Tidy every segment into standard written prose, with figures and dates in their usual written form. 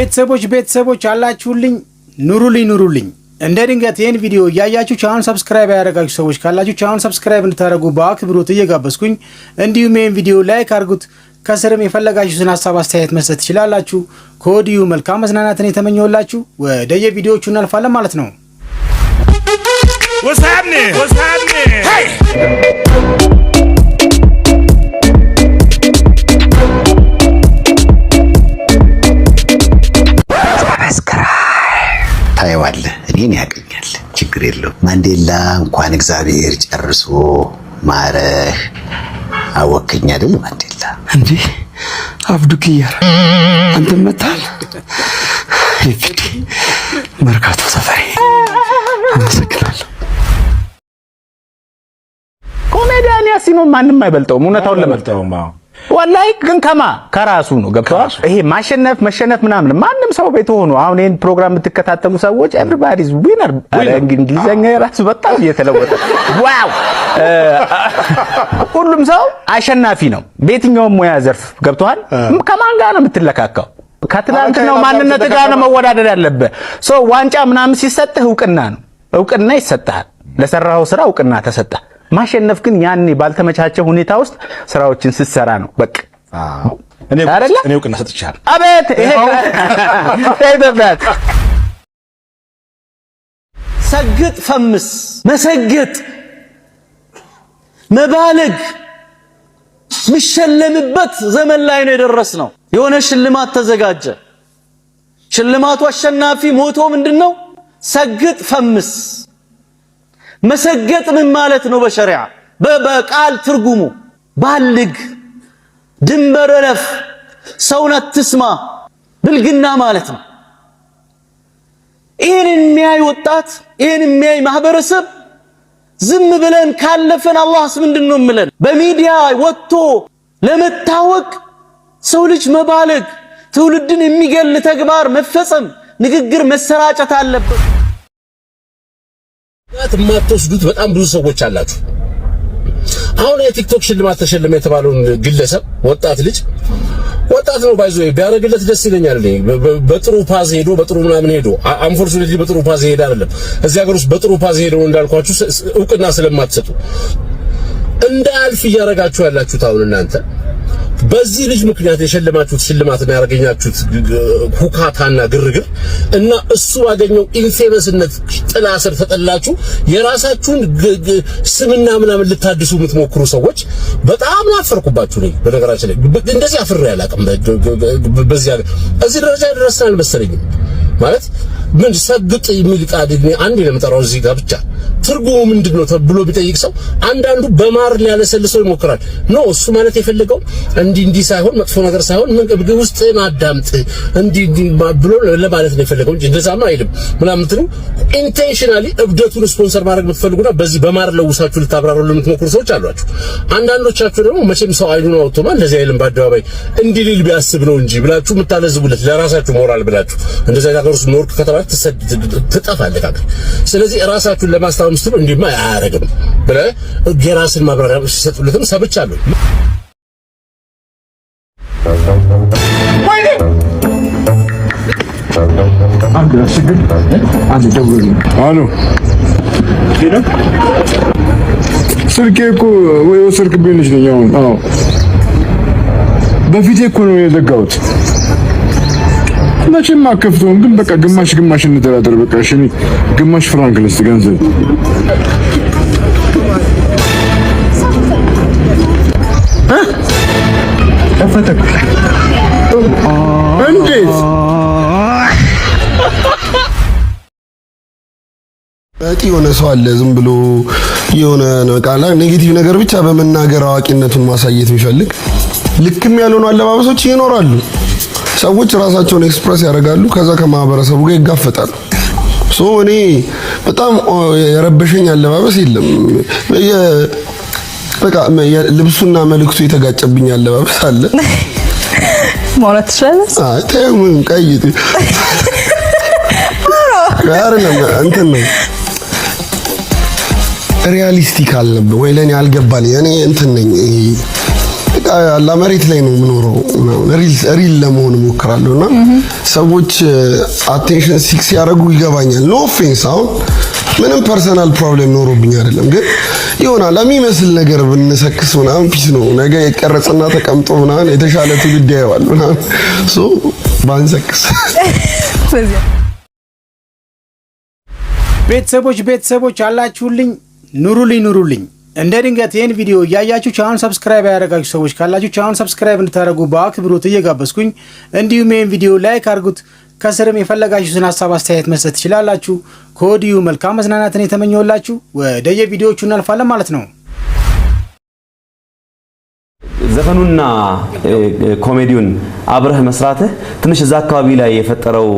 ቤተሰቦች አላችሁልኝ ኑሩልኝ እንደ ድንገት ይሄን ቪዲዮ ያያችሁ ቻናል ሰብስክራይብ ያደረጋችሁ ሰዎች ካላችሁ ቻናል ሰብስክራይብ እንድታደርጉ በአክብሮት እየጋበዝኩኝ እንዲሁም ይሄን ቪዲዮ ላይክ አድርጉት ከስርም የፈለጋችሁትን ሐሳብ አስተያየት መስጠት ትችላላችሁ ከወዲሁ መልካም መዝናናትን የተመኘሁላችሁ ወደ የቪዲዮቹ እናልፋለን ማለት ነው What's happening? Hey! ታይዋለ እኔን ያገኛል ችግር የለው ማንዴላ እንኳን እግዚአብሔር ጨርሶ ማረህ አወከኝ አይደል ማንዴላ እንዴ አብዱኪያር አንተ መጣል ይፍዲ መርካቶ ሰፈሬ አመሰግናለሁ ኮሜዲያን ያሲኖ ማንንም አይበልጠውም እውነታውን ለመልጠውም ወላይ ግን ከራሱ ነው ገብቷል ይሄ መሸነፍ ምናምን ማንንም ሰው ቤት ሆኖ አሁን ይሄን ፕሮግራም የምትከታተሉ ሰዎች everybody is winner እንግሊዘኛ ራሱ በጣም እየተለወጠ ዋው ሁሉም ሰው አሸናፊ ነው በየትኛውም ሙያ ዘርፍ ገብቷል ከማን ጋር ነው የምትለካካው ከትላንት ነው ማንነት ጋር ነው መወዳደር ያለበት ሶ ዋንጫ ምናምን ሲሰጥህ እውቅና ይሰጣል ለሰራው ስራ እውቅና ተሰጣ ማሸነፍ ግን ያኔ ባልተመቻቸ ሁኔታ ውስጥ ስራዎችን ሲሰራ ነው በቃ እኔ እውቅና ሰጥቻለሁ አቤት ይሄ ተይደበት ሰግጥ ፈምስ መሰግጥ መባለግ ምሸለምበት ዘመን ላይ ነው የደረስነው የሆነ ሽልማት ተዘጋጀ ሽልማቱ አሸናፊ ሞቶ ምንድነው ሰግጥ ፈምስ መሰገጥ ምን ማለት ነው በሸሪዓ በቃል ትርጉሙ ባልግ ድንበር እለፍ ሰውን አትስማ ብልግና ማለት ነው ይሄን የሚያይ ወጣት ይሄን የሚያይ ማህበረሰብ ዝም ብለን ካለፈን አላህስ ምንድነው ምለን በሚዲያ ወጥቶ ለመታወቅ ሰው ልጅ መባለግ ትውልድን የሚገል ተግባር መፈጸም ንግግር መሰራጨት አለበት ማትወስዱት በጣም ብዙ ሰዎች አላችሁ አሁን የቲክቶክ ሽልማት ተሸለመ የተባለውን ግለሰብ ወጣት ነው ባይዞ ቢያረግለት ደስ ይለኛል በጥሩ ፓዝ ሄዶ በጥሩ ምናምን ሄዶ አንፎርቹኔትሊ በጥሩ ፓዝ ሄዶ አይደለም እዚህ ሀገር ውስጥ በጥሩ ፓዝ ሄዶ እንዳልኳችሁ እውቅና ስለማትሰጡ እንዳልፍ ያረጋችሁ ያላችሁት አሁን እናንተ በዚህ ልጅ ምክንያት የሸለማችሁት ሽልማትና ያረጋኛችሁት ሁካታና ግርግር እና እሱ ያገኘው ኢንፌመስነት ጥላ ስር ተጠላችሁ የራሳችሁን ስምና ምናምን ልታድሱ የምትሞክሩ ሰዎች በጣም ናፈርኩባችሁ ነኝ በነገራችን ላይ እንደዚህ አፍሬ ያላቀም በዚህ እዚህ ደረጃ ደረስናል መሰለኝ ማለት ምን ሰግጥ የሚል ቃል አንዴ ለምጠራው እዚህ ጋር ብቻ ትርጉሙ ምንድነው ተብሎ ቢጠይቅ ሰው አንዳንዱ በማር ሊያለሰልሰው ይሞክራል ኖ እሱ ማለት የፈለገው እንዲ ሳይሆን መጥፎ ነገር ሳይሆን ምን ውስጥን አዳምጥ እንዲ ብሎ ለማለት ነው የፈለገው እንጂ እንደዛማ አይደለም ምናምን ትሩ ኢንቴንሽናሊ እብደቱን ስፖንሰር ማድረግ የምትፈልጉና በዚህ በማር ለውሳችሁ ልታብራሩ ለምትሞክሩ ሰዎች አሏችሁ አንዳንዶቻችሁ ደግሞ መቼም ሰው አይኑን አውጥቶማ እንደዚህ አይልም በአደባባይ እንዲ ሊል ቢያስብ ነው እንጂ ብላችሁ የምታለዝቡለት ለራሳችሁ ሞራል ብላችሁ እንደዛ ነገር ውስጥ ኖርክ ከተባለ ትጠፋለህ ካገር ስለዚህ ራሳችሁን ለማስታወም ስትሉ እንዲማ አያረግም ብለ የራስን ማብራሪያ ሲሰጡለትም ሰብቻለሁ አሎ ስልኬ እኮ ወይ ስልክ ቢልሽ ነው አዎ በፊቴ እኮ ነው የዘጋሁት መቼም አከፍተውም ግን በቃ ግማሽ እንደራደር በቃ እሺ ግማሽ ፍራንክ ልስጥ ገንዘብ ከፈተክ እንዴት በቂ የሆነ ሰው አለ ዝም ብሎ የሆነ ነቃላ ኔጌቲቭ ነገር ብቻ በመናገር አዋቂነቱን ማሳየት የሚፈልግ ልክም ያልሆኑ አለባበሶች ይኖራሉ ሰዎች ራሳቸውን ኤክስፕረስ ያደርጋሉ ከዛ ከማህበረሰቡ ጋር ይጋፈጣሉ ሶ እኔ በጣም የረበሸኝ አለባበስ የለም በቃ ልብሱና መልክቱ የተጋጨብኝ አለባበስ አለ ማለት ትችላለህ አይ ተምን ቀይጥ ያረና እንትን ነው ሪያሊስቲክ አልነበረ ወይ ለኔ አልገባኝ እኔ እንትን ነኝ አላ መሬት ላይ ነው የምኖረው ሪል ለመሆን ሞክራለሁና ሰዎች አቴንሽን ሲክስ ያደርጉ ይገባኛል ኖ ኦፌንስ አሁን ምንም ፐርሰናል ፕሮብሌም ኖሮብኝ አይደለም ግን ይሆናል ለሚመስል ነገር ብንሰክስ ምናምን ፒስ ነው ነገ የቀረጽና ተቀምጦ ምናምን የተሻለ ትውልድ ያየዋል ምናምን ሶ ባንሰክስ ቤተሰቦች አላችሁልኝ ኑሩልኝ እንደ ድንገት ይሄን ቪዲዮ ያያችሁ ቻናል ሰብስክራይብ ያደረጋችሁ ሰዎች ካላችሁ ቻናል ሰብስክራይብ እንድታደርጉ በአክብሮት እየጋበዝኩኝ እንዲሁም ይሄን ቪዲዮ ላይክ አድርጉት ከስርም የፈለጋችሁትን ሐሳብ አስተያየት መስጠት ትችላላችሁ ከወዲሁ መልካም መዝናናትን የተመኘሁላችሁ ወደ የቪዲዮቹ እናልፋለን ማለት ነው ዘፈኑና ኮሜዲውን አብረህ መስራትህ ትንሽ እዛ አካባቢ ላይ የፈጠረው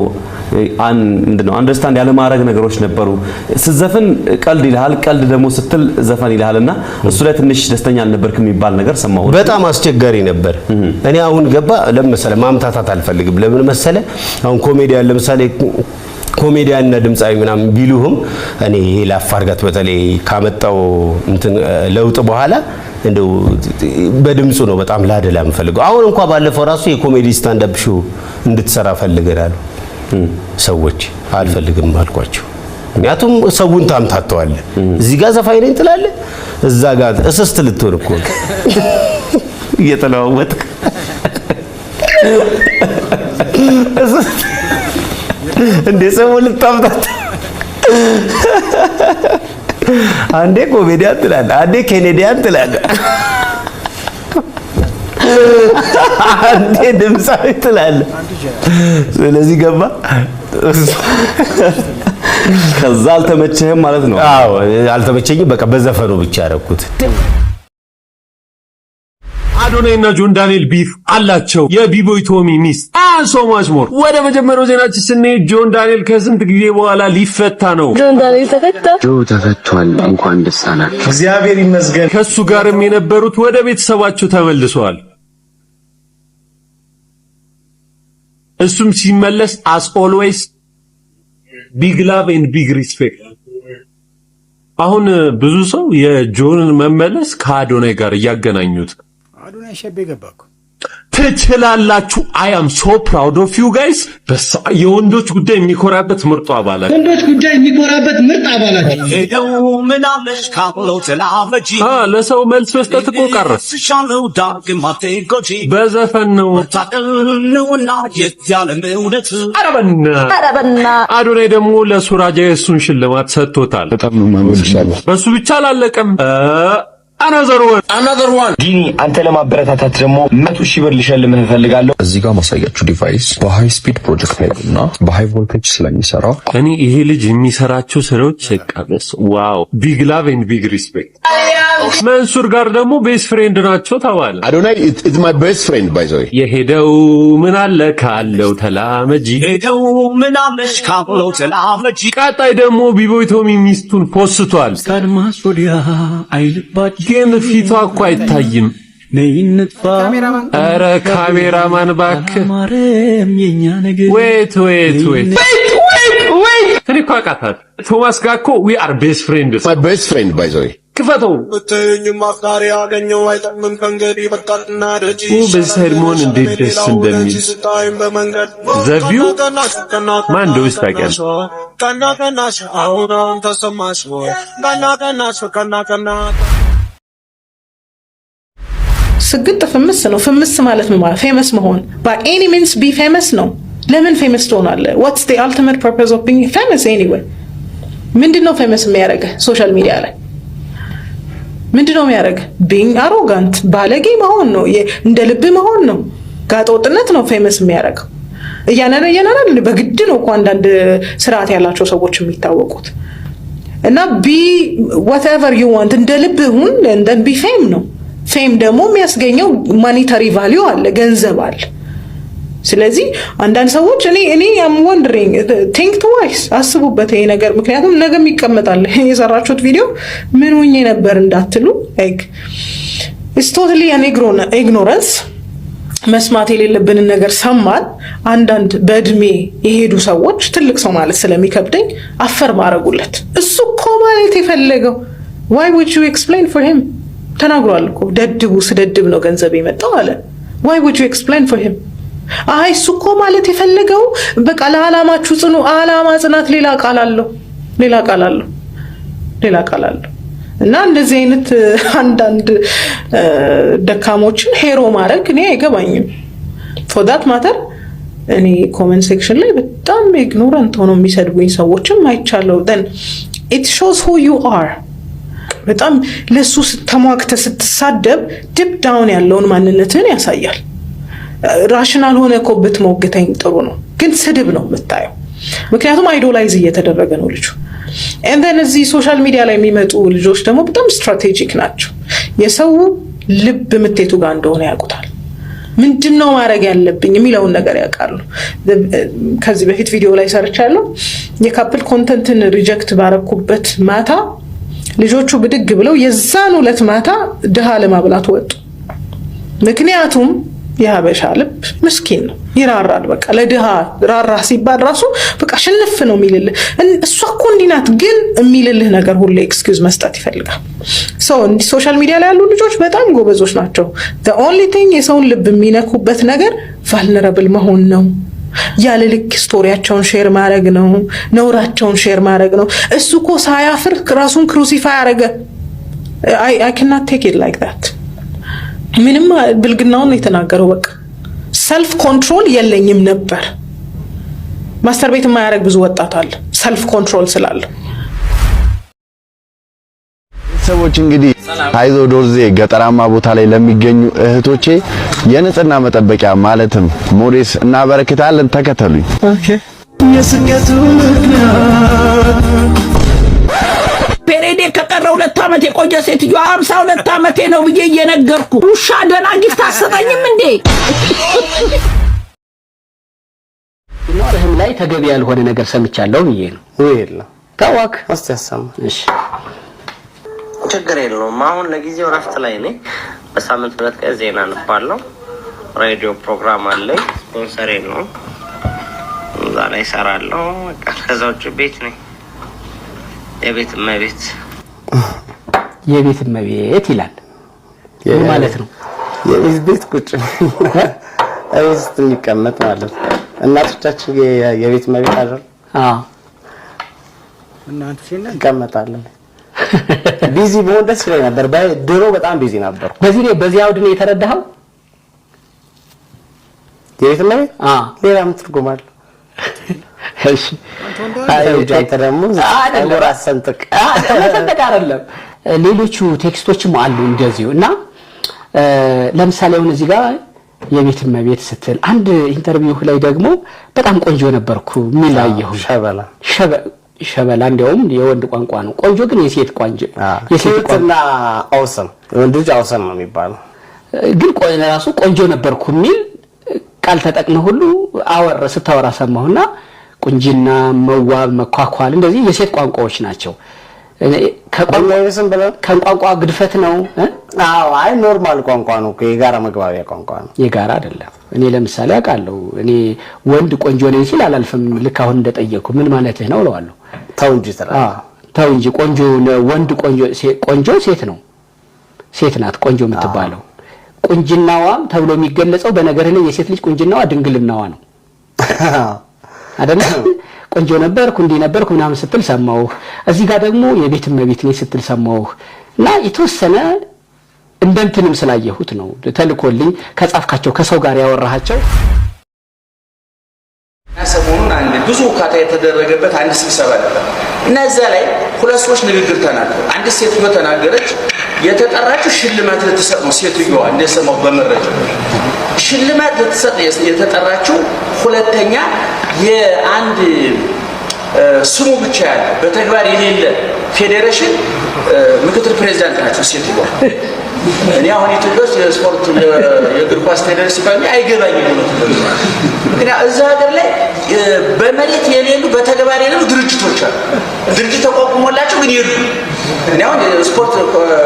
ምንድነው አንደርስታንድ ያለ ማድረግ ነገሮች ነበሩ ስዘፈን ቀልድ ይልሃል ቀልድ ደግሞ ስትል ዘፈን ይልሃልና እሱ ላይ ትንሽ ደስተኛ አልነበርክም የሚባል ነገር ሰማሁ በጣም አስቸጋሪ ነበር እኔ አሁን ገባ ለምሳሌ ማምታታት አልፈልግም ለምን መሰለ አሁን ኮሜዲያን ለምሳሌ ኮሜዲያንና ድምጻዊ ምናምን ቢሉህም እኔ ላፋርጋት በተለይ ካመጣው እንትን ለውጥ በኋላ እንደው በድምጹ ነው በጣም ላደላ የምፈልገው አሁን እንኳን ባለፈው ራሱ የኮሜዲ ስታንድ አፕ ሾው እንድትሰራ ፈልገናል ሰዎች አልፈልግም አልኳቸው ምክንያቱም ሰውን ታምታተዋል እዚህ ጋር ዘፋኝ ነኝ ትላለህ እዛ ጋር እስስት ልትሆን እኮ እየተለዋወጥክ እንደ ሰው ልታምታት አንዴ ኮሜዲያን ትላለህ አንዴ ኬኔዲያን ትላለህ አንዴ ድምጻዊ ትላለህ ስለዚህ ገባ ከዛ አልተመቸህም ማለት ነው አዎ አልተመቸኝም በቃ በዘፈኑ ብቻ ያረኩት አዶናይና ጆን ዳንኤል ቢፍ አላቸው የቢቦይ ቶሚ ሚስት ሶ ማች ሞር ወደ መጀመሪያው ዜናችን ስንሄድ ጆን ዳንኤል ከስንት ጊዜ በኋላ ሊፈታ ነው ጆን ዳንኤል ተፈታ ተፈቷል እንኳን ደስ አላችሁ እግዚአብሔር ይመስገን ከሱ ጋርም የነበሩት ወደ ቤተሰባቸው ተመልሰዋል እሱም ሲመለስ as always big love and big respect አሁን ብዙ ሰው የጆንን መመለስ ከአዶናይ ጋር ያገናኙት አዶናይ ሸቤ ገባኩ ትችላላችሁ I am so proud of you guys የወንዶች ጉዳይ የሚኮራበት ምርጥ አባላት ለሰው መልስ መስጠት እኮ ቀረ በዘፈን ነው አረበና አዶናይ ደግሞ ለሱራጃ የሱን ሽልማት ሰጥቶታል በጣም ነው ማወድሻለሁ በሱ ብቻ አላለቀም another one ዲኒ አንተ ለማበረታታት ደግሞ 100,000 ብር ልሸልምህ እፈልጋለሁ እዚህ ጋር ማሳያችሁ ዲቫይስ በሃይ ስፒድ ፕሮጀክት ላይ እና በሃይ ቮልቴጅ ስለሚሰራ እኔ ይሄ ልጅ የሚሰራቸው ስራዎች ተቀበስ ዋው ቢግ ላቭ ኤንድ ቢግ ሪስፔክት መንሱር ጋር ደግሞ ቤስት ፍሬንድ ናቸው ተባለ አዶናይ ኢዝ ማይ ቤስት ፍሬንድ ባይ ዘ ዌይ የሄደው ምን አለ ካለው ተላመጂ ሄደው ምን አለሽ ካለው ተላመጂ ቀጣይ ደግሞ ቢቦይ ቶሚ ሚስቱን ፖስቷል ካድማስ ወዲያ አይልባጅ ግን ፊቷ እኮ አይታይም ኧረ ካሜራማን እባክህ ዌት እኔ እኮ አውቃታለሁ ቶማስ ጋር እኮ we are best friends my best friend by the way ክፈተው በሰልሞን እንዴት ደስ እንደሚል ዘቪው ማን እንደው ይስታቀል ስግጥ ፍምስ ነው ፍምስ ማለት ምን ማለት ፌመስ መሆን by any means be famous ነው ለምን ፌመስ ትሆናለህ what's the ultimate purpose of being famous anyway ምንድነው ፌመስ የሚያደርገህ ሶሻል ሚዲያ ላይ ምንድነው የሚያደርገህ being arrogant ባለጌ መሆን ነው እንደ ልብ መሆን ነው ጋጠወጥነት ነው ፌመስ የሚያደርገው እያናና በግድ ነው እኮ አንዳንድ ስርዓት ያላቸው ሰዎች የሚታወቁት እና be whatever you want እንደ ልብ ሁን and then be fame ነው ፌም ደግሞ የሚያስገኘው ማኒታሪ ቫልዩ አለ ገንዘብ አለ ስለዚህ አንዳንድ ሰዎች እኔ am wondering think twice አስቡበት ይሄ ነገር ምክንያቱም ነገም ይቀመጣል የሰራችሁት ቪዲዮ ምን ሆኜ ነበር እንዳትሉ like it's totally an ignorance መስማት የሌለብን ነገር ሰማን አንዳንድ በእድሜ የሄዱ ሰዎች ትልቅ ሰው ማለት ስለሚከብደኝ አፈር ማረጉለት እሱ እኮ ማለት የፈለገው why would you explain for him ተናግሯል እኮ ደድቡ ስደድብ ነው ገንዘብ የመጣው አለ። why would you explain for him? አይ እሱ እኮ ማለት የፈለገው በቃ ለዓላማችሁ ጽኑ ዓላማ ጽናት ሌላ ቃል አለው እና እንደዚህ አይነት አንዳንድ ደካሞችን ሄሮ ማድረግ እኔ አይገባኝም። for that matter እኔ ኮሜንት ሴክሽን ላይ በጣም ኢግኖራንት ሆኖ የሚሰድቡኝ ሰዎችም አይቻለው። then it shows who you are። በጣም ለሱ ተሟክተ ስትሳደብ ዲፕ ዳውን ያለውን ማንነትን ያሳያል። ራሽናል ሆነ እኮ ብትሞግተኝ ጥሩ ነው፣ ግን ስድብ ነው የምታየው። ምክንያቱም አይዶላይዝ እየተደረገ ነው ልጁ። and then እዚህ ሶሻል ሚዲያ ላይ የሚመጡ ልጆች ደግሞ በጣም ስትራቴጂክ ናቸው። የሰው ልብ ምቴቱ ጋር እንደሆነ ያውቁታል። ምንድነው ማድረግ ያለብኝ የሚለውን ነገር ያውቃሉ። ከዚህ በፊት ቪዲዮ ላይ ሰርቻለሁ። የካፕል ኮንተንትን ሪጀክት ባረኩበት ማታ ልጆቹ ብድግ ብለው የዛኑ ዕለት ማታ ድሃ ለማብላት ወጡ። ምክንያቱም የሀበሻ ልብ ምስኪን ነው፣ ይራራል። በቃ ለድሃ ራራ ሲባል ራሱ በቃ ሽንፍ ነው የሚልልህ። እሷ እኮ እንዲህ ናት ግን የሚልልህ ነገር ሁሉ ኤክስኪውዝ መስጠት ይፈልጋል። እንዲህ ሶሻል ሚዲያ ላይ ያሉ ልጆች በጣም ጎበዞች ናቸው። the only thing የሰውን ልብ የሚነኩበት ነገር vulnerable መሆን ነው። ያለ ልክ ስቶሪያቸውን ሼር ማድረግ ነው፣ ነውራቸውን ሼር ማድረግ ነው። እሱ እኮ ሳያፍር ራሱን ክሩሲፋይ አደረገ። I cannot take it like that። ምንም ብልግናውን የተናገረው በቃ ሰልፍ ኮንትሮል የለኝም ነበር። ማስተር ቤት የማያደርግ ብዙ ወጣት አለ ሰልፍ ኮንትሮል ስላለ። ሰዎች እንግዲህ አይዞ ዶርዜ ገጠራማ ቦታ ላይ ለሚገኙ እህቶቼ የንጽህና መጠበቂያ ማለትም ሞዴስ እናበረክታለን። ተከተሉኝ። ኦኬ የስኬቱ ፔሬዴ ከቀረ 2 ዓመት የቆየ ሴትዮ 52 ዓመቴ ነው ብዬ እየነገርኩ ውሻ ደና ጊፍት አሰጠኝም እንዴ? ኖርህም ላይ ተገቢ ያልሆነ ነገር ሰምቻለሁ ብዬ ነው። የለም ታዋክ አስተያሰማ። እሺ ችግር የለውም። አሁን ለጊዜው ረፍት ላይ ነኝ። በሳምንት 2 ቀን ዜና አነባለሁ። ሬዲዮ ፕሮግራም አለኝ፣ ስፖንሰሬ ነው፣ እዛ ላይ እሰራለሁ። በቃ ከዛ ውጭ ቤት ነኝ። የቤት እመቤት ይላል ማለት ነው። የቤት ቤት ቁጭ አይስት የሚቀመጥ ማለት ነው። እናቶቻችን የቤት እመቤት አይደል? እናንተ ሲነን ይቀመጣለን። ቢዚ በሆነ ደስ ይለኝ ነበር። ድሮ በጣም ቢዚ ነበር። በዚህ አውድ ነው የተረዳኸው? የቤት እመቤት ሌላ ምን ትርጉም አለው? እሺ አንተ ደግሞ አራስ ሰንጥቅ አይደለም። ሌሎቹ ቴክስቶችም አሉ እንደዚሁ እና ለምሳሌ አሁን እዚህ ጋር የቤት እመቤት ስትል አንድ ኢንተርቪው ላይ ደግሞ በጣም ቆንጆ ነበርኩ ሚላየው ሸበላ እንደውም የወንድ ቋንቋ ነው። ቆንጆ ግን የሴት ቋንቋ የሴትና አውሰም ወንድ ልጅ አውሰም ነው የሚባለው። ግን ራሱ ቆንጆ ነበርኩ ሚል ቃል ተጠቅመው ሁሉ ስታወራ ሰማሁና ቁንጅና፣ መዋብ፣ መኳኳል እንደዚህ የሴት ቋንቋዎች ናቸው። ከቋንቋ ግድፈት ነው። አይ ኖርማል ቋንቋ ነው፣ የጋራ መግባቢያ ቋንቋ ነው። የጋራ አይደለም። እኔ ለምሳሌ አውቃለሁ። እኔ ወንድ ቆንጆ ነኝ ሲል አላልፍም። ልክ አሁን እንደጠየቁ ምን ማለት ነው እለዋለሁ። ተው እንጂ ወንድ ቆንጆ ሴት ነው፣ ሴት ናት ቆንጆ የምትባለው። ቁንጅናዋም ተብሎ የሚገለጸው በነገር ላይ የሴት ልጅ ቁንጅናዋ ድንግልናዋ ነው አይደል? ቆንጆ ነበርኩ እንዲህ ነበርኩ ምናምን ስትል ሰማሁ። እዚህ ጋር ደግሞ የቤት እመቤት ነኝ ስትል ሰማሁ እና የተወሰነ እንደንትንም ስላየሁት ነው ተልኮልኝ ከጻፍካቸው ከሰው ጋር ያወራሃቸው። ሰሞኑን አንድ ብዙ ካታ የተደረገበት አንድ ስብሰባ ነበር እና እዛ ላይ 2 ሰዎች ንግግር ተናገሩ። አንድ ሴትዮ ተናገረች። የተጠራችው ሽልማት ልትሰጥ ነው። ሴትዮዋ እንደሰማው በመረጃ ሽልማት ልትሰጥ የተጠራችው ሁለተኛ የአንድ ስሙ ብቻ ያለ በተግባር የሌለ ፌዴሬሽን ምክትል ፕሬዝዳንት ናቸው ሴትዮዋ። እኔ አሁን ኢትዮጵያ ውስጥ የስፖርት የእግር ኳስ ፌዴሬሽን ሲባል አይገባኝም ነው። ምክንያቱም እዛ ሀገር ላይ በመሬት የሌሉ በተግባር የሌሉ ድርጅቶች አሉ። ድርጅት ተቋቁሞላቸው ግን የሉ። እኔ አሁን የስፖርት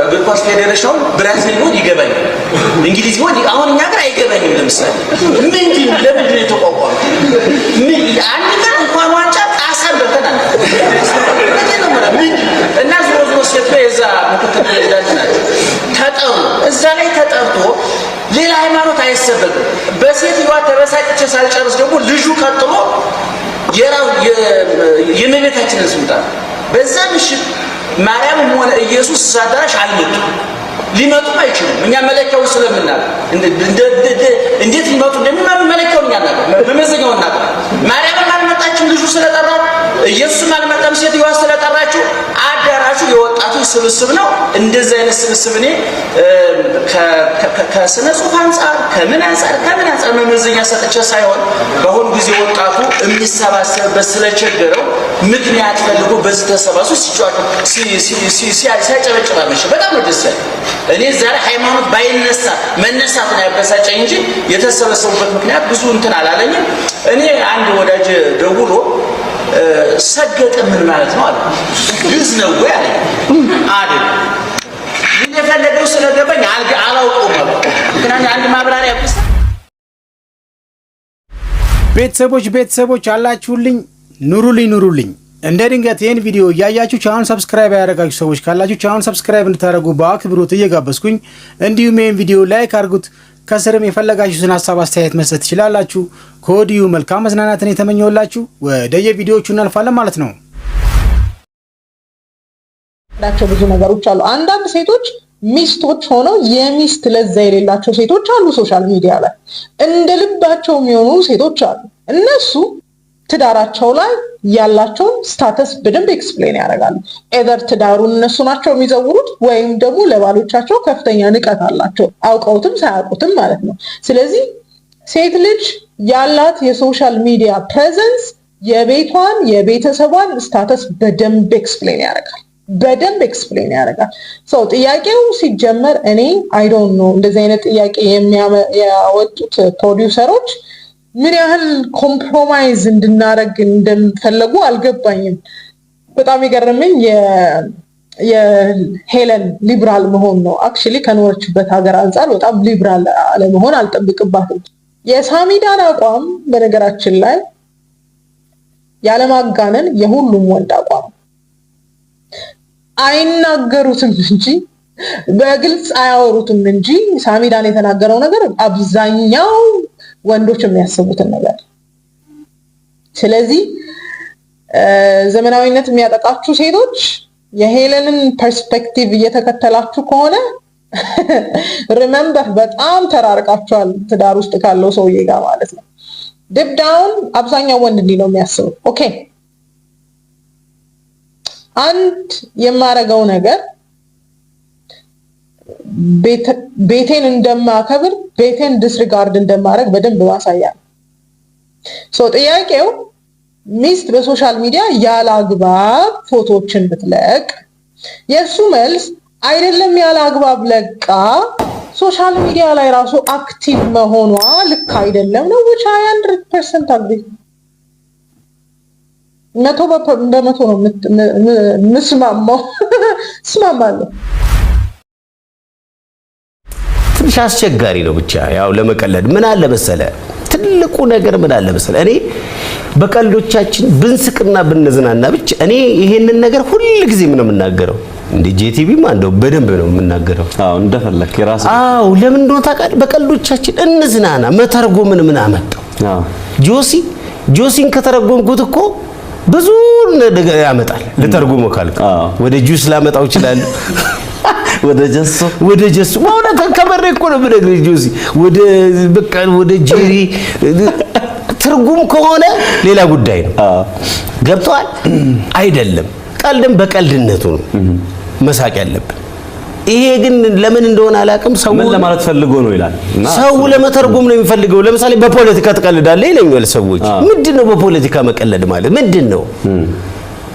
እግር ኳስ ፌዴሬሽን ብራዚል ቢሆን ይገባኛል፣ እንግሊዝ ቢሆን አሁን እኛ ሀገር አይገባኝም። ለምሳሌ ለምንድን ነው የተቋቋመው? አንድ ቀን እንኳን ዋንጫ ጣሳን በልተናል እና ዞሮ ሴት የዛ ምክትል ፕሬዝዳንት ናቸው። ተጠሩ። እዛ ላይ ተጠርቶ ሌላ ሃይማኖት አይሰበክም። በሴትዮዋ ተበሳጭቼ ሳልጨርስ ደግሞ ልጁ ቀጥሎ የእመቤታችንን ስም ጠራ። በዛ ምሽት ማርያምም ሆነ ኢየሱስ እዛ አዳራሽ አልመጡም። ሊመጡም አይችሉም። እኛ መለኪያውን ስለምናውቅ እንዴት ሊመጡ እንደሚመሩ መለኪያውን እኛ እናውቃለን፣ መመዘኛውን እናውቃለን። ማርያምም አልመጣችም ልጁ ስለጠራት፣ ኢየሱስም አልመጣም ሴትዮዋ ስለጠራችው። አዳራሹ የወጣቶች ስብስብ ነው። እንደዚህ አይነት ስብስብ እኔ ከስነ ጽሑፍ አንጻር ከምን አንጻር መመዘኛ ሰጥቼ ሳይሆን በአሁኑ ጊዜ ወጣቱ የሚሰባሰብበት ስለቸገረው ምክንያት ፈልጎ በዚህ ተሰባስቦ ሲያጨበጭባ መሸ። በጣም ነው ደስ ያለኝ። እኔ ዛሬ ሃይማኖት ባይነሳ መነሳት ነው ያበሳጨኝ እንጂ የተሰበሰቡበት ምክንያት ብዙ እንትን አላለኝም። እኔ አንድ ወዳጅ ደውሎ ሰገጠ ምን ማለት ነው አለ። ግዝ ነው ወይ አለ። አይደል ምን የፈለገው ስለገባኝ አላውቀውም አለ። ግን አንድ ማብራሪያ ብቻ ቤተሰቦች አላችሁልኝ፣ ኑሩልኝ። እንደ ድንገት ይህን ቪዲዮ እያያችሁ ቻናሉን ሰብስክራይብ ያደረጋችሁ ሰዎች ካላችሁ ቻናሉን ሰብስክራይብ እንድታደርጉ በአክብሮት እየጋበዝኩኝ፣ እንዲሁም ይህን ቪዲዮ ላይክ አድርጉት። ከስርም የፈለጋችሁትን ሀሳብ አስተያየት መስጠት ትችላላችሁ። ከወዲሁ መልካም መዝናናትን የተመኘውላችሁ። ወደ የቪዲዮቹ እናልፋለን ማለት ነው። ብዙ ነገሮች አሉ። አንዳንድ ሴቶች ሚስቶች ሆነው የሚስት ለዛ የሌላቸው ሴቶች አሉ። ሶሻል ሚዲያ ላይ እንደ ልባቸው የሚሆኑ ሴቶች አሉ። እነሱ ትዳራቸው ላይ ያላቸውን ስታተስ በደንብ ኤክስፕሌን ያደርጋሉ። ኤዘር ትዳሩን እነሱ ናቸው የሚዘውሩት ወይም ደግሞ ለባሎቻቸው ከፍተኛ ንቀት አላቸው፣ አውቀውትም ሳያውቁትም ማለት ነው። ስለዚህ ሴት ልጅ ያላት የሶሻል ሚዲያ ፕሬዘንስ የቤቷን የቤተሰቧን ስታተስ በደንብ ኤክስፕሌን ያደርጋል። ሰው ጥያቄው ሲጀመር እኔ አይ ዶንት ኖ እንደዚህ አይነት ጥያቄ ያወጡት ፕሮዲውሰሮች ምን ያህል ኮምፕሮማይዝ እንድናደርግ እንደፈለጉ አልገባኝም። በጣም የገረመኝ የሄለን ሊብራል መሆን ነው። አክቹሊ ከኖረችበት ሀገር አንጻር በጣም ሊብራል አለመሆን አልጠብቅባትም። የሳሚዳን አቋም በነገራችን ላይ ያለማጋነን የሁሉም ወንድ አቋም፣ አይናገሩትም እንጂ በግልጽ አያወሩትም እንጂ ሳሚዳን የተናገረው ነገር አብዛኛው ወንዶች የሚያስቡትን ነገር። ስለዚህ ዘመናዊነት የሚያጠቃችሁ ሴቶች የሄለንን ፐርስፔክቲቭ እየተከተላችሁ ከሆነ ሪሜምበር በጣም ተራርቃችኋል ትዳር ውስጥ ካለው ሰውዬ ጋር ማለት ነው። ዲፕ ዳውን አብዛኛው ወንድ እንዲህ ነው የሚያስበው። ኦኬ አንድ የማረገው ነገር ቤቴን እንደማከብር ቤቴን ዲስሪጋርድ እንደማረግ በደንብ ማሳያ ነው። ጥያቄው ሚስት በሶሻል ሚዲያ ያለ አግባብ ፎቶዎችን ብትለቅ የሱ መልስ አይደለም ያለ አግባብ ለቃ ሶሻል ሚዲያ ላይ ራሱ አክቲቭ መሆኗ ልክ አይደለም ነው። which I 100% agree 100% ነው እስማማለሁ። ትንሽ አስቸጋሪ ነው ብቻ ያው ለመቀለድ ምን አለ መሰለ፣ ትልቁ ነገር ምን አለ መሰለ፣ እኔ በቀልዶቻችን ብንስቅና ብንዝናና ብቻ እኔ ይሄንን ነገር ሁሉ ጊዜ ምን ነው የምናገረው እንደ ጄቲቪም አንደው በደንብ ነው የምናገረው። እንደፈለክ የራስ ለምን እንደሆነ ታውቃለህ? በቀልዶቻችን እንዝናና። መተርጎምን ምን አመጣው? ጆሲን ከተረጎምኩት እኮ ብዙ ነገር ያመጣል። ልተርጉመው ካልክ ወደ ጁስ ላመጣው ይችላል፣ ወደ ጀሱ ማለት ከመረ እኮ ነው ብነግርህ ጆሲ ወደ ጄሪ ትርጉም ከሆነ ሌላ ጉዳይ ነው። ገብቷል አይደለም? ቀልድም በቀልድነቱ ነው መሳቅ ያለብን። ይሄ ግን ለምን እንደሆነ አላውቅም። ሰው ምን ለማለት ፈልጎ ነው ይላል። ሰው ለመተርጎም ነው የሚፈልገው። ለምሳሌ በፖለቲካ ተቀልዳለህ ይለኛል ሰዎች። ምንድነው በፖለቲካ መቀለድ ማለት ምንድነው?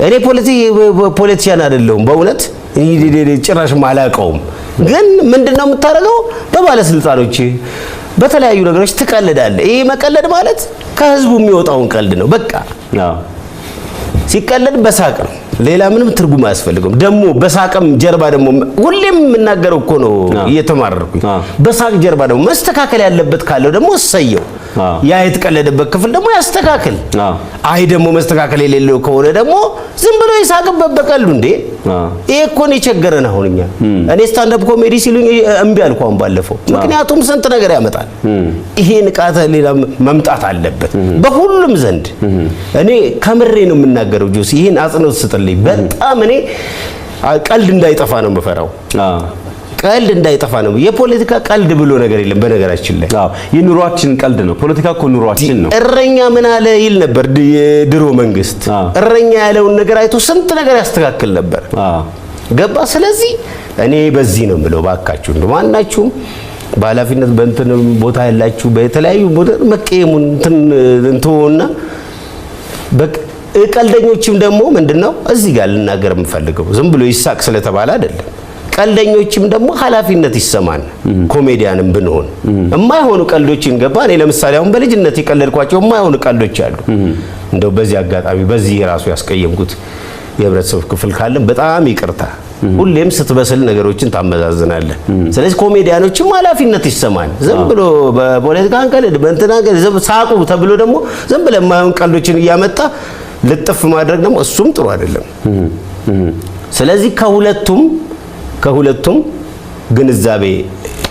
እኔ ፖለቲሻን አይደለሁም በእውነት ጭራሽ ማላቀውም። ግን ምንድነው የምታረገው? በባለስልጣኖች በተለያዩ ነገሮች ትቀልዳለህ። ይሄ መቀለድ ማለት ከህዝቡ የሚወጣውን ቀልድ ነው በቃ። ሲቀለድ በሳቅ ነው፣ ሌላ ምንም ትርጉም አያስፈልግም። ደግሞ በሳቅም ጀርባ ደግሞ ሁሌም የምናገረው እኮ ነው እየተማረርኩኝ። በሳቅ ጀርባ ደግሞ መስተካከል ያለበት ካለው ደግሞ እሰየው። ያ የተቀለደበት ክፍል ደግሞ ያስተካክል። አይ ደግሞ መስተካከል የሌለው ከሆነ ደግሞ ዝም ብሎ ይሳቅበት በቀሉ እንዴ። ይሄ እኮ ነው የቸገረን አሁን እኛ። እኔ ስታንድ አፕ ኮሜዲ ሲሉኝ እምቢ አልኩ አሁን ባለፈው። ምክንያቱም ስንት ነገር ያመጣል። ይሄ ንቃተ ሌላ መምጣት አለበት በሁሉም ዘንድ። እኔ ከምሬ ነው የምናገረው ጆሲ፣ ይሄን አጽንኦት ስጥልኝ። በጣም እኔ ቀልድ እንዳይጠፋ ነው የምፈራው። ቀልድ እንዳይጠፋ ነው። የፖለቲካ ቀልድ ብሎ ነገር የለም በነገራችን ላይ። የኑሯችን ቀልድ ነው። ፖለቲካ እኮ ኑሯችን ነው። እረኛ ምን አለ ይል ነበር የድሮ መንግስት። እረኛ ያለውን ነገር አይቶ ስንት ነገር ያስተካክል ነበር። ገባ? ስለዚህ እኔ በዚህ ነው የምለው፣ ባካችሁ እንደው ማናችሁም በኃላፊነት በእንትን ቦታ ያላችሁ በተለያዩ መቀየሙን እንትውና ቀልደኞችም ደግሞ ምንድነው እዚህ ጋር ልናገር የምፈልገው ዝም ብሎ ይሳቅ ስለተባለ አይደለም። ቀልደኞችም ደግሞ ኃላፊነት ይሰማን። ኮሜዲያንም ብንሆን የማይሆኑ ቀልዶችን ገባ። እኔ ለምሳሌ አሁን በልጅነት የቀለድኳቸው የማይሆኑ ቀልዶች አሉ። እንደው በዚህ አጋጣሚ በዚህ ራሱ ያስቀየምኩት የህብረተሰብ ክፍል ካለ በጣም ይቅርታ። ሁሌም ስትበስል ነገሮችን ታመዛዝናለህ። ስለዚህ ኮሜዲያኖችም ኃላፊነት ይሰማን። ዝም ብሎ በፖለቲካ አንቀልድ በእንትና ሳቁ ተብሎ ደግሞ ዝም ብለ የማይሆኑ ቀልዶችን እያመጣ ልጥፍ ማድረግ ደግሞ እሱም ጥሩ አይደለም። ስለዚህ ከሁለቱም ግንዛቤ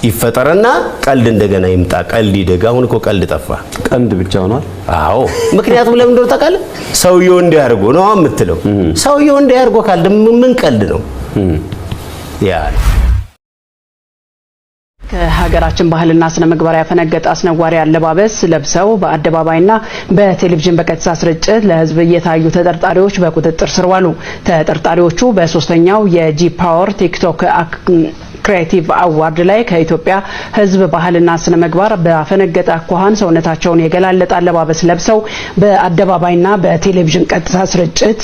ይፈጠርና ቀልድ እንደገና ይምጣ። ቀልድ ይደጋ። አሁን እኮ ቀልድ ጠፋ። ቀልድ ብቻ ሆኗል። አዎ፣ ምክንያቱም ለምን እንደሆነ ታውቃለህ? ሰውየው እንዲያርጎ ነው የምትለው። ሰውየው እንዲያርጎ ካለ ምን ቀልድ ነው ያ? ከሀገራችን ባህልና ስነ ምግባር ያፈነገጠ አስነዋሪ አለባበስ ለብሰው በአደባባይና በቴሌቪዥን በቀጥታ ስርጭት ለህዝብ እየታዩ ተጠርጣሪዎች በቁጥጥር ስር ዋሉ። ተጠርጣሪዎቹ በሶስተኛው የጂ ፓወር ቲክቶክ ክሬቲቭ አዋርድ ላይ ከኢትዮጵያ ህዝብ ባህልና ስነ ምግባር በአፈነገጠ አኳኋን ሰውነታቸውን የገላለጠ አለባበስ ለብሰው በአደባባይና በቴሌቪዥን ቀጥታ ስርጭት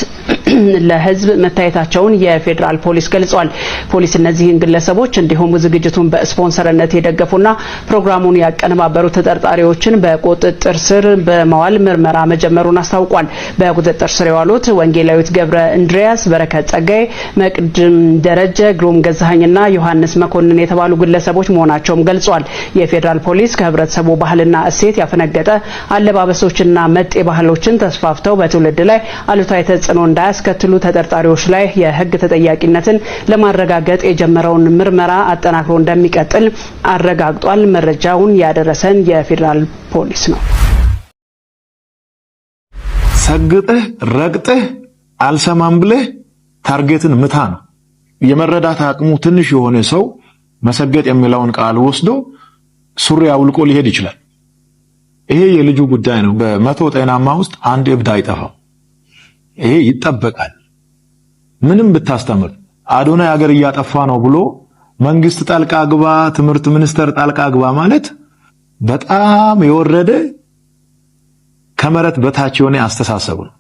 ለህዝብ መታየታቸውን የፌዴራል ፖሊስ ገልጿል። ፖሊስ እነዚህን ግለሰቦች እንዲሁም ዝግጅቱን በስፖንሰርነት የደገፉና ፕሮግራሙን ያቀነባበሩ ተጠርጣሪዎችን በቁጥጥር ስር በመዋል ምርመራ መጀመሩን አስታውቋል። በቁጥጥር ስር የዋሉት ወንጌላዊት ገብረ እንድሪያስ፣ በረከት ጸጋይ፣ መቅድም ደረጀ፣ ግሩም ገዛኸኝና ዮሐንስ መኮንን የተባሉ ግለሰቦች መሆናቸውም ገልጿል። የፌዴራል ፖሊስ ከህብረተሰቡ ባህልና እሴት ያፈነገጠ አለባበሶችና መጤ ባህሎችን ተስፋፍተው በትውልድ ላይ አሉታዊ ተጽዕኖ እንዳያስከትሉ ተጠርጣሪዎች ላይ የህግ ተጠያቂነትን ለማረጋገጥ የጀመረውን ምርመራ አጠናክሮ እንደሚቀጥል አረጋግጧል። መረጃውን ያደረሰን የፌዴራል ፖሊስ ነው። ሰግጠህ ረግጠህ አልሰማም ብለህ ታርጌትን ምታ ነው። የመረዳት አቅሙ ትንሽ የሆነ ሰው መሰገጥ የሚለውን ቃል ወስዶ ሱሪ አውልቆ ሊሄድ ይችላል። ይሄ የልጁ ጉዳይ ነው። በመቶ ጤናማ ውስጥ አንድ እብድ አይጠፋም። ይሄ ይጠበቃል። ምንም ብታስተምር አዶናይ ሀገር እያጠፋ ነው ብሎ መንግስት ጣልቃ ግባ፣ ትምህርት ሚኒስቴር ጣልቃ ግባ ማለት በጣም የወረደ ከመሬት በታች የሆነ አስተሳሰብ ነው።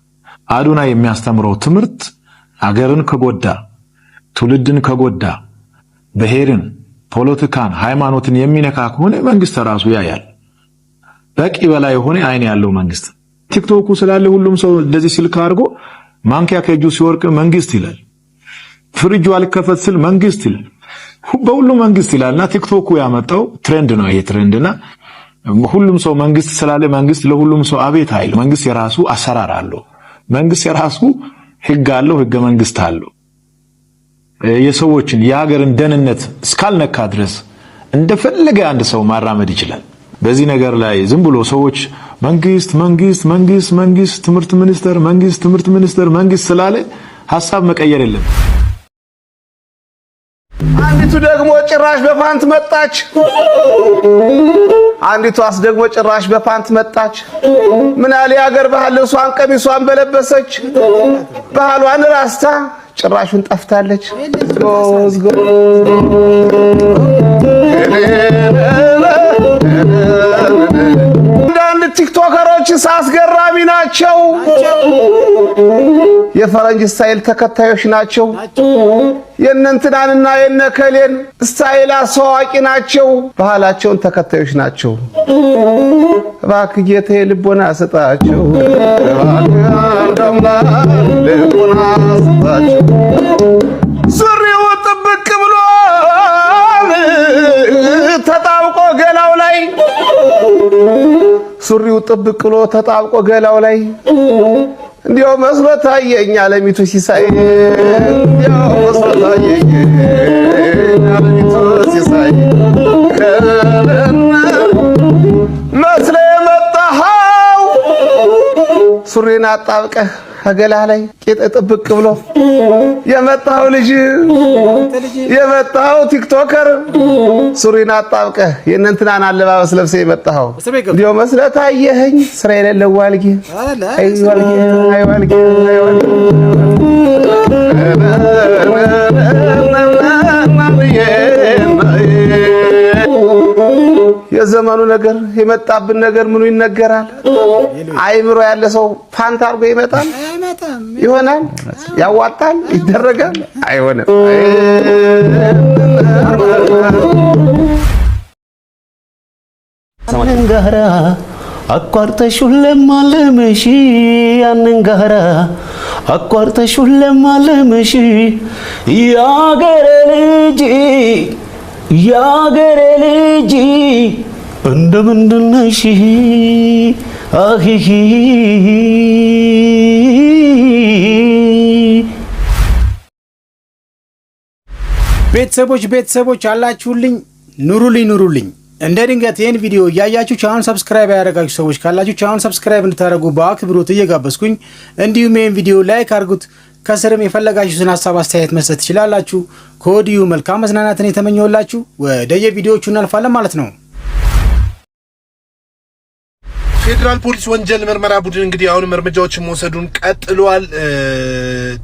አዶናይ የሚያስተምረው ትምህርት ሀገርን ከጎዳ፣ ትውልድን ከጎዳ፣ ብሔርን፣ ፖለቲካን፣ ሃይማኖትን የሚነካ ከሆነ መንግስት ራሱ ያያል። በቂ በላይ የሆነ አይን ያለው መንግስት። ቲክቶኩ ስላለ ሁሉም ሰው እንደዚህ ስልክ አድርጎ ማንኪያ ከእጁ ሲወርቅ መንግስት ይላል። ፍሪጁ አልከፈት ስል መንግስት ይላል። በሁሉም መንግስት ይላልና ቲክቶኩ ያመጣው ትሬንድ ነው። ይሄ ትሬንድና ሁሉም ሰው መንግስት ስላለ መንግስት ለሁሉም ሰው አቤት አይል። መንግስት የራሱ አሰራር አለው። መንግስት የራሱ ህግ አለው። ህገ መንግስት አለው። የሰዎችን የሀገርን ደህንነት እስካልነካ ድረስ እንደፈለገ አንድ ሰው ማራመድ ይችላል። በዚህ ነገር ላይ ዝም ብሎ ሰዎች መንግስት ትምህርት ሚኒስቴር መንግስት ስላለ ሐሳብ መቀየር የለም። አንዲቱ ደግሞ ጭራሽ በፓንት መጣች። አንዲቷስ ደግሞ ጭራሽ በፓንት መጣች። ምን አለ የሀገር ባህል ልብሷን ቀሚሷን በለበሰች ባህሏን ራስታ ጭራሹን ጠፍታለች። አንዳንድ ቲክቶከሮች አስገራሚ ናቸው። የፈረንጅ ስታይል ተከታዮች ናቸው። የእነንትናንና የነከሌን ስታይል አስተዋቂ ናቸው። ባህላቸውን ተከታዮች ናቸው። እባክህ ጌታዬ ልቦና ስጣቸው። ልቦና ስጣቸው። ሱሪው ጥብቅ ብሎ ተጣብቆ ገላው ላይ ሱሪው ጥብቅ ብሎ ተጣብቆ ገላው ላይ እንዲያው መስሎ ታየኝ አለሚቱ ሲሳይ እንዲያው መስሎ ታየኝ አለሚቱ ሲሳይ መስለ መጣኸው ሱሪና አጣብቀህ ከገላህ ላይ ቄጥ ጥብቅ ብሎ የመጣው ልጅ የመጣው ቲክቶከር ሱሪና አጣብቀህ የእነንትናን አለባበስ ለብሰህ የመጣው እንዲያው መስለህ ታየኸኝ ስራ የሌለው ዋልጌ አይ ዋልጌ አይ ዋልጌ አይ ዋልጌ የዘመኑ ነገር የመጣብን ነገር ምኑ ይነገራል? አይምሮ ያለ ሰው ፋንታ አድርጎ ይመጣል ይሆናል፣ ያዋጣል፣ ይደረጋል፣ አይሆንም። ያንን ጋራ አቋርጠሽው ለማለምሽ ያንን ጋራ አቋርጠሽው ለማለምሽ ያገሬ ልጅ እንደምንድን ነሽ አሂሂ ቤተሰቦች አላችሁልኝ ኑሩልኝ እንደ ድንገት ይሄን ቪዲዮ ያያችሁ ቻናል ሰብስክራይብ ያደረጋችሁ ሰዎች ካላችሁ ቻናል ሰብስክራይብ እንድታደርጉ በአክብሮት እየጋበዝኩኝ እንዲሁም ይሄን ቪዲዮ ላይክ አድርጉት። ከስርም የፈለጋችሁትን ሐሳብ አስተያየት መስጠት ትችላላችሁ። ከወዲሁ መልካም መዝናናትን የተመኘሁላችሁ ወደ የቪዲዮቹ እናልፋለን ማለት ነው። ፌዴራል ፖሊስ ወንጀል ምርመራ ቡድን እንግዲህ አሁንም እርምጃዎችን መውሰዱን ቀጥሏል።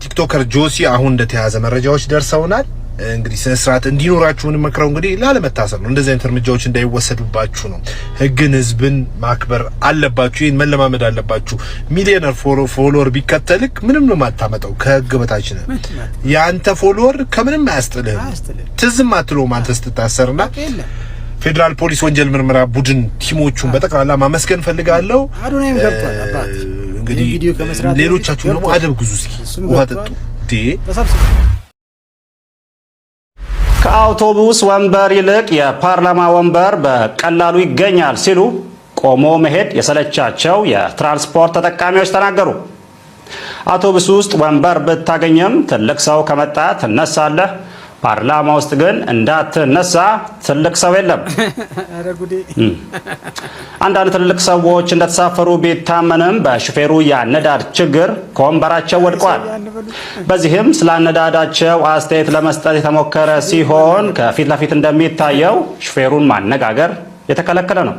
ቲክቶከር ጆሲ አሁን እንደተያዘ መረጃዎች ደርሰውናል። እንግዲህ ስነስርዓት እንዲኖራችሁን መክረው እንግዲህ ላለመታሰብ ነው። እንደዚህ አይነት እርምጃዎች እንዳይወሰዱባችሁ ነው። ህግን፣ ህዝብን ማክበር አለባችሁ። ይሄን መለማመድ አለባችሁ። ሚሊዮነር ፎሎወር ቢከተልክ ምንም ነው ማታመጣው። ከህግ በታች ነው። ያንተ ፎሎወር ከምንም አያስጥልህም። ትዝም አትሎም አንተ ስትታሰርና ፌዴራል ፖሊስ ወንጀል ምርመራ ቡድን ቲሞቹን በጠቅላላ ማመስገን ፈልጋለሁ። እንግዲህ ሌሎቻችሁ ደግሞ አደብ ግዙ፣ እስኪ ውሃ ጠጡ። ከአውቶቡስ ወንበር ይልቅ የፓርላማ ወንበር በቀላሉ ይገኛል ሲሉ ቆሞ መሄድ የሰለቻቸው የትራንስፖርት ተጠቃሚዎች ተናገሩ። አውቶቡስ ውስጥ ወንበር ብታገኝም ትልቅ ሰው ከመጣ ትነሳለህ፣ ፓርላማ ውስጥ ግን እንዳትነሳ ትልቅ ሰው የለም። አንዳንድ ትልቅ ሰዎች እንደተሳፈሩ ቢታመንም በሹፌሩ የአነዳድ ችግር ከወንበራቸው ወድቀዋል። በዚህም ስለ አነዳዳቸው አስተያየት ለመስጠት የተሞከረ ሲሆን ከፊት ለፊት እንደሚታየው ሹፌሩን ማነጋገር የተከለከለ ነው።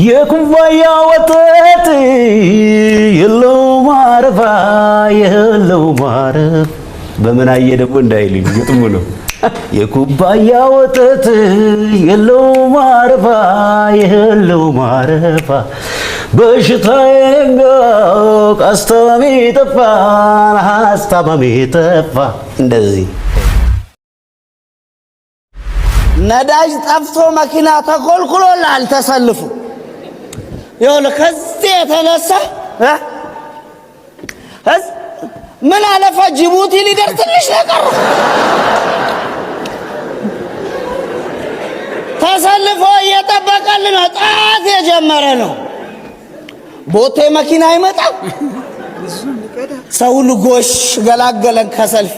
የኩባያ ወተት የለው ማረፋ የለው ማረፍ በምን አየ ደግሞ እንዳይልኝ ግጥሙ ነው። የኩባያ ወተት የለው ማረፋ የለው ማረፋ በሽታዬን አስታማሚ ጠፋ። እንደዚህ ነዳጅ ጠፍቶ መኪና ተኮልኩሎላል ተሰልፉ። ይኸውልህ ከዚህ የተነሳ ምን አለፈ ጅቡቲ ሊደርስ ትንሽ ነገር ተሰልፎ እየጠበቀልን ነው። ጣት የጀመረ ነው። ቦቴ መኪና አይመጣም። ሰው ሁሉ ጎሽ ገላገለን ከሰልፍ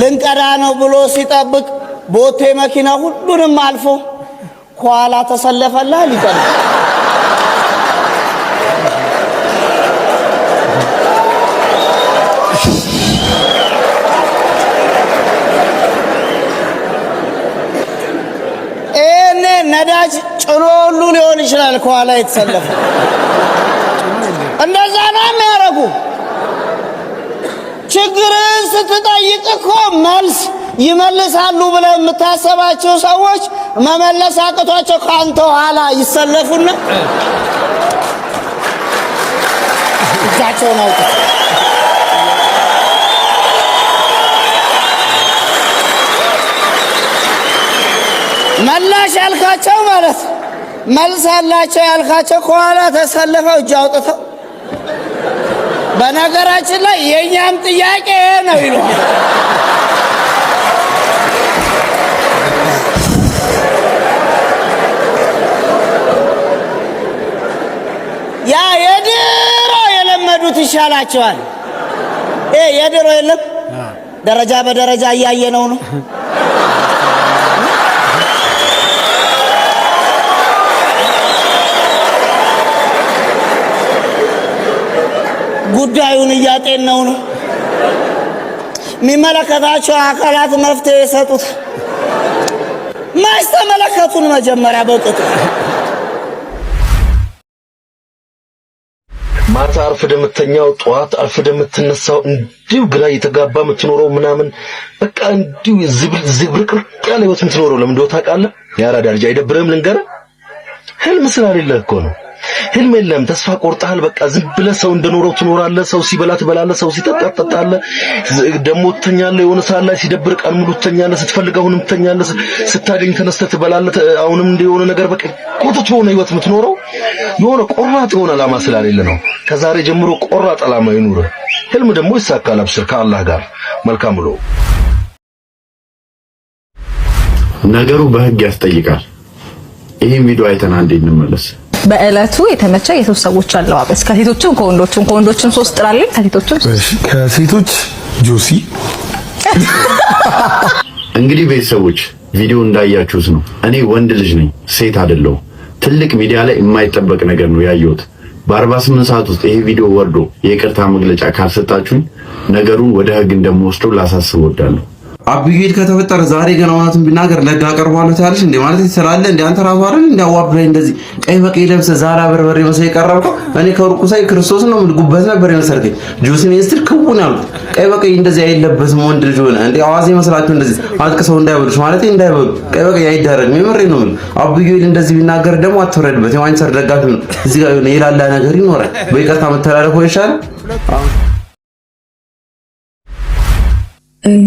ልንቀዳ ነው ብሎ ሲጠብቅ ቦቴ መኪና ሁሉንም አልፎ ኋላ ተሰለፈላ ሊቀዳ ነዳጅ ጭኖ ሁሉ ሊሆን ይችላል ከኋላ የተሰለፈ። እንደዛ ነው የሚያደርጉ። ችግርን ስትጠይቅ እኮ መልስ ይመልሳሉ ብለህ የምታሰባቸው ሰዎች መመለስ አቅቷቸው ከአንተ ኋላ ይሰለፉና እጃቸውን አውጥተው መላሽ ያልካቸው ማለት መልስ አላቸው ያልካቸው ከኋላ ተሰልፈው እጅ አውጥተው በነገራችን ላይ የኛም ጥያቄ ነው ይሉሃል። ያ የድሮ የለመዱት ይሻላቸዋል። የድሮ የለም ደረጃ በደረጃ እያየነው ነው። ጉዳዩን እያጤነው ነው። የሚመለከታቸው አካላት መፍትሄ የሰጡት ማስተመለከቱን መጀመሪያ በቅጡ ማታ አርፍደህ የምተኛው ጠዋት አርፍደህ የምትነሳው እንዲሁ ግራ እየተጋባ የምትኖረው ምናምን በቃ እንዲሁ ዝብርቅርቅ ያለ ህይወት የምትኖረው ለምን እንደው ታውቃለህ? ያራዳ ልጅ አይደብርህም? ልንገርህ፣ ህልም ስላሌለህ እኮ ነው። ህልም የለም፣ ተስፋ ቆርጠሃል። በቃ ዝም ብለህ ሰው እንደኖረው ትኖራለህ። ሰው ሲበላ ትበላለህ፣ ሰው ሲጠጣ ትጠጣለህ። ደሞ ትተኛለህ፣ የሆነ ሰዓት ላይ ሲደብር ቀን ሙሉ ትተኛለህ፣ ስትፈልግ አሁንም ትተኛለህ፣ ስታገኝ ተነስተህ ትበላለህ፣ አሁንም የሆነ ነገር በቃ ቁጥጥ የሆነ ህይወት የምትኖረው የሆነ ቆራጥ የሆነ ዓላማ ስላሌለ ነው። ከዛሬ ጀምሮ ቆራጥ ዓላማ ይኑርህ። ህልም ደግሞ ይሳካል። አብሽር ከአላህ ጋር። መልካም ብሎ ነገሩ በህግ ያስጠይቃል። ይሄን ቪዲዮ አይተና እንዴት እንመለስ? በእለቱ የተመቸ የሶስት ሰዎች አለባበስ ከሴቶችም ከወንዶችም ሶስት ጥራልኝ። ከሴቶች ጆሲ። እንግዲህ ቤተሰቦች ቪዲዮ እንዳያችሁት ነው። እኔ ወንድ ልጅ ነኝ፣ ሴት አይደለሁ። ትልቅ ሚዲያ ላይ የማይጠበቅ ነገር ነው ያየሁት። በ48 ሰዓት ውስጥ ይሄ ቪዲዮ ወርዶ የይቅርታ መግለጫ ካልሰጣችሁኝ ነገሩን ወደ ህግ እንደምወስደው ላሳስብ እወዳለሁ። አብዩት ከተፈጠረ ዛሬ ገና እውነቱን ቢናገር ለጋ ቀርቧል ታልሽ እንዴ ማለት ይሰራል እንዴ? አንተ ራሱ አይደል እንዴ አዋብለህ እንደዚህ ቀይ በቀይ ለብሰህ ዛራ በርበሬ መሰይ የቀረብከው? እኔ ከሩቁ ሳይ ክርስቶስ ነው የምልጉበት ነበር የመሰልከኝ። ጁስ ሚኒስትር ክቡን ያልኩት ቀይ በቀይ እንደዚህ አይለበስም። ወንድ ልጅ ሆነ እንዴ አዋዜ መስላችሁ እንደዚህ አልቅሰው እንዳይበሉሽ ማለት እንዳይበሉ ቀይ በቀይ አይደረግም። የምሬ ነው የምልህ። አብዩት እንደዚህ ቢናገር ደግሞ አትወረድበት። የማንቸስተር ደጋፊ ነው እዚህ ጋር የላላ ነገር ይኖራል። በይቅርታ መተላለፍ ይሻላል።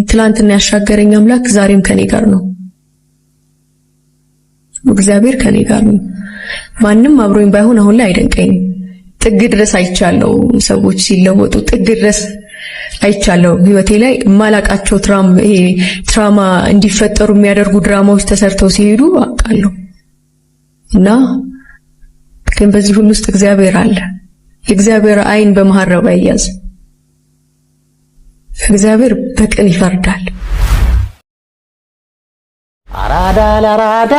ትላንትና ያሻገረኝ አምላክ ዛሬም ከኔ ጋር ነው። እግዚአብሔር ከኔ ጋር ነው። ማንም አብሮኝ ባይሆን አሁን ላይ አይደንቀኝም። ጥግ ድረስ አይቻለሁ። ሰዎች ሲለወጡ ጥግ ድረስ አይቻለሁ። ህይወቴ ላይ ማላቃቸው ትራማ እንዲፈጠሩ የሚያደርጉ ድራማዎች ተሰርተው ሲሄዱ አውቃለሁ። እና ግን በዚህ ሁሉ ውስጥ እግዚአብሔር አለ። የእግዚአብሔር አይን በመሐረብ አይያዝ። እግዚአብሔር በቅን ይፈርዳል። አራዳ ለአራዳ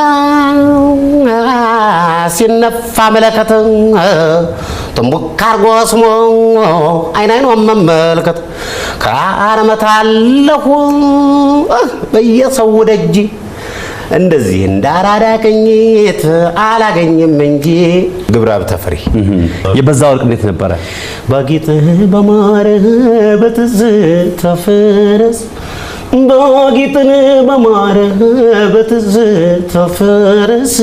ሲነፋ መለከት ጥንቡቅ አርጎ ስሞ አይን መመልከት ከአረመት አለሁ በየሰው ደጅ እንደዚህ እንዳራዳ ቅኝት አላገኝም እንጂ ግብራብ ተፈሪ የበዛ ወርቅ እንዴት ነበረ? ባጊጥ በማረ በትዝታ ፈረስ ባጊጥን በማረ በትዝታ ፈረስ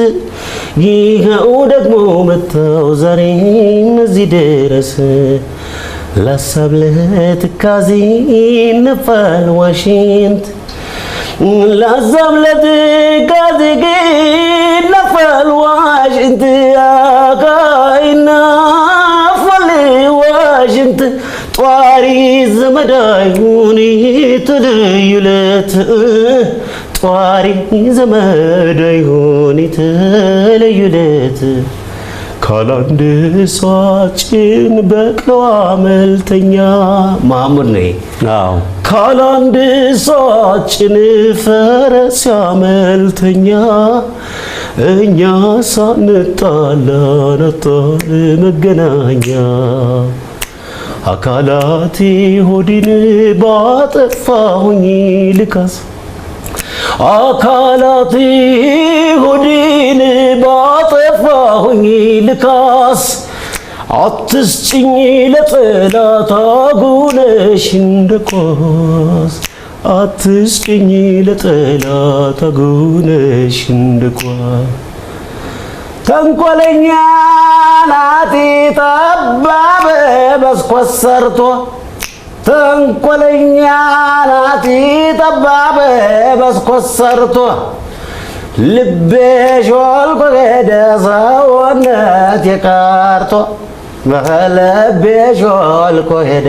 ይኸው ደግሞ መተው ዛሬ እዚህ ድረስ ላሳብ ለትካዜ ነፋል ዋሽንት ላዛብለት ጋዜጌ ነፈል ዋሽንት አጋይና ፈል ዋሽንት ጧሪ ዘመዳዩን ተለዩለት ጧሪ ዘመዳዩን ተለዩለት ካላንድ ሷችን በቅለዋ መልተኛ ማሙድ ነው። አዎ ካላንድ ሷችን ፈረስ ያመልተኛ እኛ ሳንጣላ ነጣን መገናኛ አካላቴ ሆዲን ባጠፋሁኝ ልካስ አካላቴ ሆዲን ባጠፋሁኝ ልካስ አትስጭኝ ለጠላት አጉነሽ እንደኳስ አትስጭኝ ለጠላት አጉነሽ እንደኳስ ተንኮለኛ ናቲ ጠባብ በስኮት ሰርቶ ተንኮለኛ ናቲ ጠባብ በስኮት ሰርቶ ልቤ ሾልኮ ሄደ ሰውነት የቀርቶ ልቤ ሾልኮ ሄደ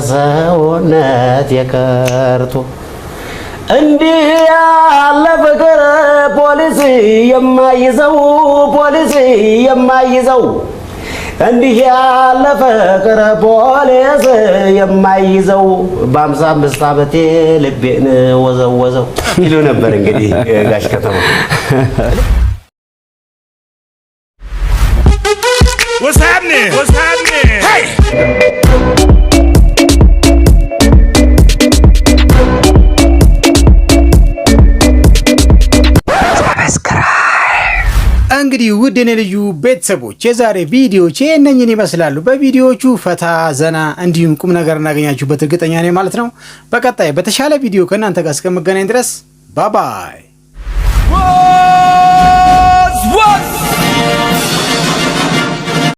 ሰውነት የቀርቶ እንዲህ ያለ ፍቅር ፖሊስ የማይዘው እንዲህ ያለ ፍቅር ፖሊስ የማይዘው በ55 ዓመቴ ልቤን ወዘወዘው ይሉ ነበር እንግዲህ ጋሽ ከተማ። What's happening? What's happening? Hey! እንግዲህ ውድ የኔ ልዩ ቤተሰቦች የዛሬ ቪዲዮዎች እነኝን ይመስላሉ። በቪዲዮዎቹ ፈታ ዘና እንዲሁም ቁም ነገር እናገኛችሁበት እርግጠኛ ነኝ ማለት ነው። በቀጣይ በተሻለ ቪዲዮ ከእናንተ ጋር እስከምገናኝ ድረስ ባባይ።